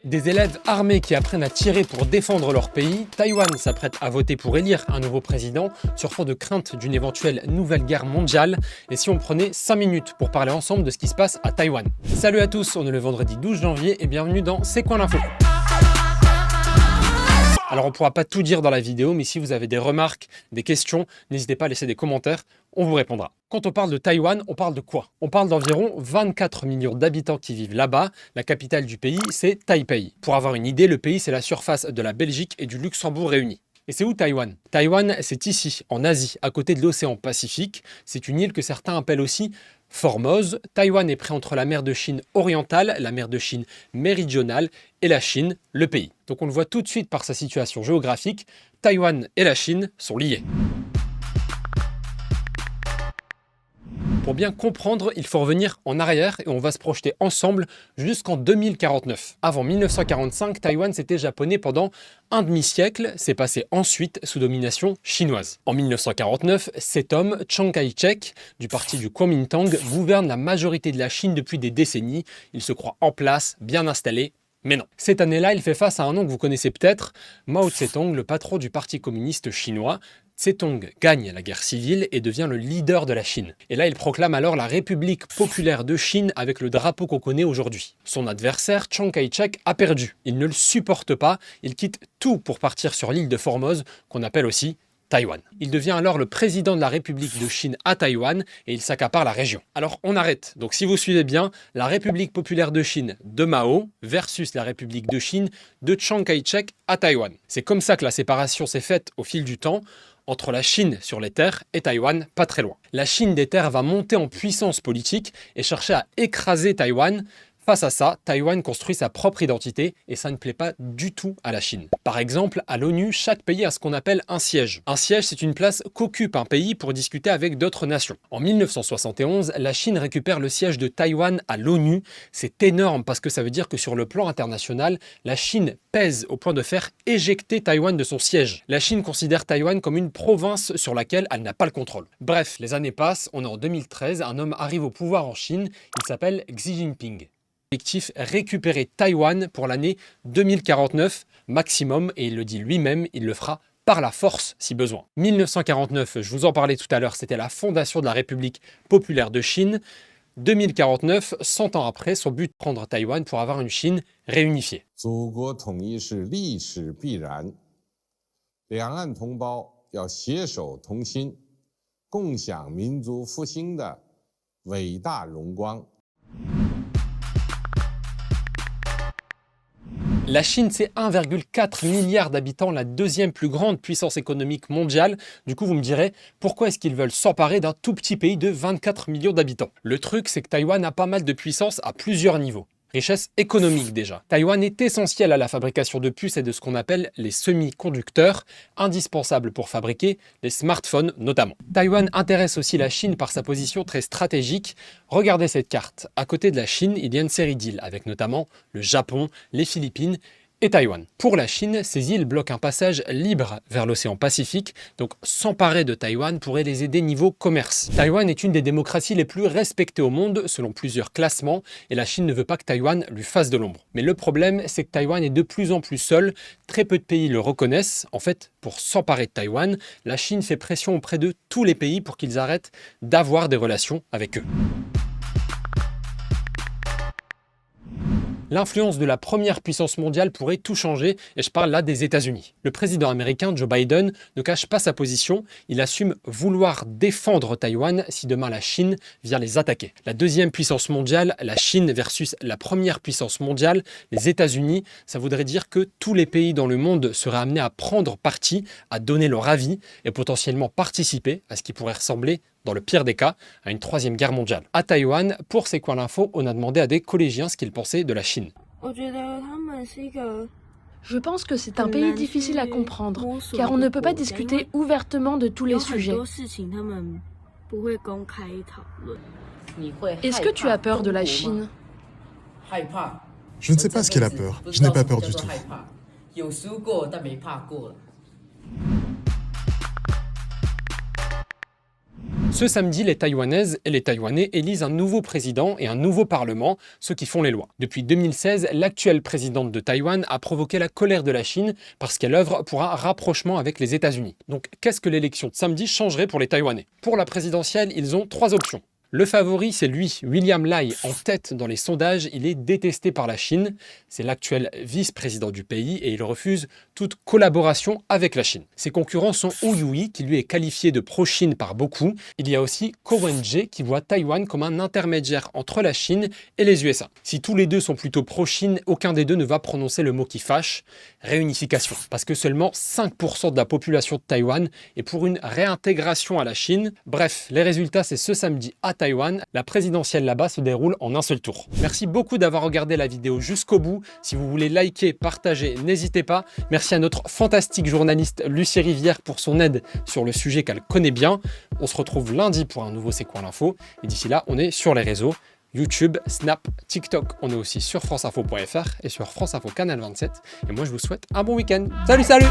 Des élèves armés qui apprennent à tirer pour défendre leur pays, Taïwan s'apprête à voter pour élire un nouveau président sur fond de crainte d'une éventuelle nouvelle guerre mondiale. Et si on prenait 5 minutes pour parler ensemble de ce qui se passe à Taïwan. Salut à tous, on est le vendredi 12 janvier et bienvenue dans C'est quoi l'info? Alors on ne pourra pas tout dire dans la vidéo, mais si vous avez des remarques, des questions, n'hésitez pas à laisser des commentaires, on vous répondra. Quand on parle de Taïwan, on parle de quoi? On parle d'environ 24 millions d'habitants qui vivent là-bas. La capitale du pays, c'est Taipei. Pour avoir une idée, le pays, c'est la surface de la Belgique et du Luxembourg réunis. Et c'est où Taïwan? Taïwan, c'est ici, en Asie, à côté de l'océan Pacifique. C'est une île que certains appellent aussi Formose. Taïwan est pris entre la mer de Chine orientale, la mer de Chine méridionale et la Chine, le pays. Donc on le voit tout de suite par sa situation géographique, Taïwan et la Chine sont liés. Pour bien comprendre, il faut revenir en arrière et on va se projeter ensemble jusqu'en 2049. Avant 1945, Taïwan c'était japonais pendant un demi-siècle, c'est passé ensuite sous domination chinoise. En 1949, cet homme, Chiang Kai-shek, du parti du Kuomintang, gouverne la majorité de la Chine depuis des décennies. Il se croit en place, bien installé. Mais non. Cette année-là, il fait face à un nom que vous connaissez peut-être, Mao Tse-tung, le patron du Parti communiste chinois. Tse-tung gagne la guerre civile et devient le leader de la Chine. Et là, il proclame alors la République populaire de Chine avec le drapeau qu'on connaît aujourd'hui. Son adversaire, Chiang Kai-shek, a perdu. Il ne le supporte pas, il quitte tout pour partir sur l'île de Formose, qu'on appelle aussi Taïwan. Il devient alors le président de la République de Chine à Taïwan et il s'accapare la région. Alors on arrête. Donc si vous suivez bien, la République populaire de Chine de Mao versus la République de Chine de Chiang Kai-shek à Taïwan. C'est comme ça que la séparation s'est faite au fil du temps entre la Chine sur les terres et Taïwan pas très loin. La Chine des terres va monter en puissance politique et chercher à écraser Taïwan. Face à ça, Taïwan construit sa propre identité et ça ne plaît pas du tout à la Chine. Par exemple, à l'ONU, chaque pays a ce qu'on appelle un siège. Un siège, c'est une place qu'occupe un pays pour discuter avec d'autres nations. En 1971, la Chine récupère le siège de Taïwan à l'ONU. C'est énorme parce que ça veut dire que sur le plan international, la Chine pèse au point de faire éjecter Taïwan de son siège. La Chine considère Taïwan comme une province sur laquelle elle n'a pas le contrôle. Bref, les années passent, on est en 2013, un homme arrive au pouvoir en Chine, il s'appelle Xi Jinping. Objectif, récupérer Taïwan pour l'année 2049 maximum et il le dit lui-même, il le fera par la force si besoin. 1949, je vous en parlais tout à l'heure, c'était la fondation de la République populaire de Chine. 2049, 100 ans après, son but de prendre Taïwan pour avoir une Chine réunifiée. 祖国统一是历史必然，两岸同胞要携手同心，共享民族复兴的伟大荣光。 La Chine, c'est 1,4 milliard d'habitants, la deuxième plus grande puissance économique mondiale. Du coup, vous me direz, pourquoi est-ce qu'ils veulent s'emparer d'un tout petit pays de 24 millions d'habitants? Le truc, c'est que Taïwan a pas mal de puissance à plusieurs niveaux. Richesse économique déjà. Taïwan est essentiel à la fabrication de puces et de ce qu'on appelle les semi-conducteurs, indispensables pour fabriquer les smartphones notamment. Taïwan intéresse aussi la Chine par sa position très stratégique. Regardez cette carte. À côté de la Chine, il y a une série d'îles avec notamment le Japon, les Philippines et Taïwan. Pour la Chine, ces îles bloquent un passage libre vers l'océan Pacifique, donc s'emparer de Taïwan pourrait les aider niveau commerce. Taïwan est une des démocraties les plus respectées au monde selon plusieurs classements et la Chine ne veut pas que Taïwan lui fasse de l'ombre. Mais le problème, c'est que Taïwan est de plus en plus seul, très peu de pays le reconnaissent. En fait, pour s'emparer de Taïwan, la Chine fait pression auprès de tous les pays pour qu'ils arrêtent d'avoir des relations avec eux. L'influence de la première puissance mondiale pourrait tout changer, et je parle là des États-Unis. Le président américain Joe Biden ne cache pas sa position, il assume vouloir défendre Taïwan si demain la Chine vient les attaquer. La deuxième puissance mondiale, la Chine versus la première puissance mondiale, les États-Unis, ça voudrait dire que tous les pays dans le monde seraient amenés à prendre parti, à donner leur avis et potentiellement participer à ce qui pourrait ressembler dans le pire des cas, à une troisième guerre mondiale. À Taïwan, pour C'est quoi l'info, on a demandé à des collégiens ce qu'ils pensaient de la Chine. Je pense que c'est un pays difficile à comprendre, car on ne peut pas discuter ouvertement de tous les sujets. Est-ce que tu as peur de la Chine? Je ne sais pas ce qu'elle a peur. Je n'ai pas peur du tout. Ce samedi, les Taïwanaises et les Taïwanais élisent un nouveau président et un nouveau parlement, ceux qui font les lois. Depuis 2016, l'actuelle présidente de Taïwan a provoqué la colère de la Chine parce qu'elle œuvre pour un rapprochement avec les États-Unis. Donc, qu'est-ce que l'élection de samedi changerait pour les Taïwanais? Pour la présidentielle, ils ont 3 options. Le favori, c'est lui, William Lai, en tête dans les sondages. Il est détesté par la Chine. C'est l'actuel vice-président du pays et il refuse toute collaboration avec la Chine. Ses concurrents sont Hu Yui, qui lui est qualifié de pro-Chine par beaucoup. Il y a aussi Ko Wen-je, qui voit Taïwan comme un intermédiaire entre la Chine et les USA. Si tous les deux sont plutôt pro-Chine, aucun des deux ne va prononcer le mot qui fâche, réunification. Parce que seulement 5% de la population de Taïwan est pour une réintégration à la Chine. Bref, les résultats, c'est ce samedi à Taïwan. La présidentielle là-bas se déroule en un seul tour. Merci beaucoup d'avoir regardé la vidéo jusqu'au bout. Si vous voulez liker, partager, n'hésitez pas. Merci à notre fantastique journaliste Lucie Rivière pour son aide sur le sujet qu'elle connaît bien. On se retrouve lundi pour un nouveau C'est quoi l'info. Et d'ici là, on est sur les réseaux. YouTube, Snap, TikTok. On est aussi sur franceinfo.fr et sur France Info Canal 27. Et moi, je vous souhaite un bon week-end. Salut, salut!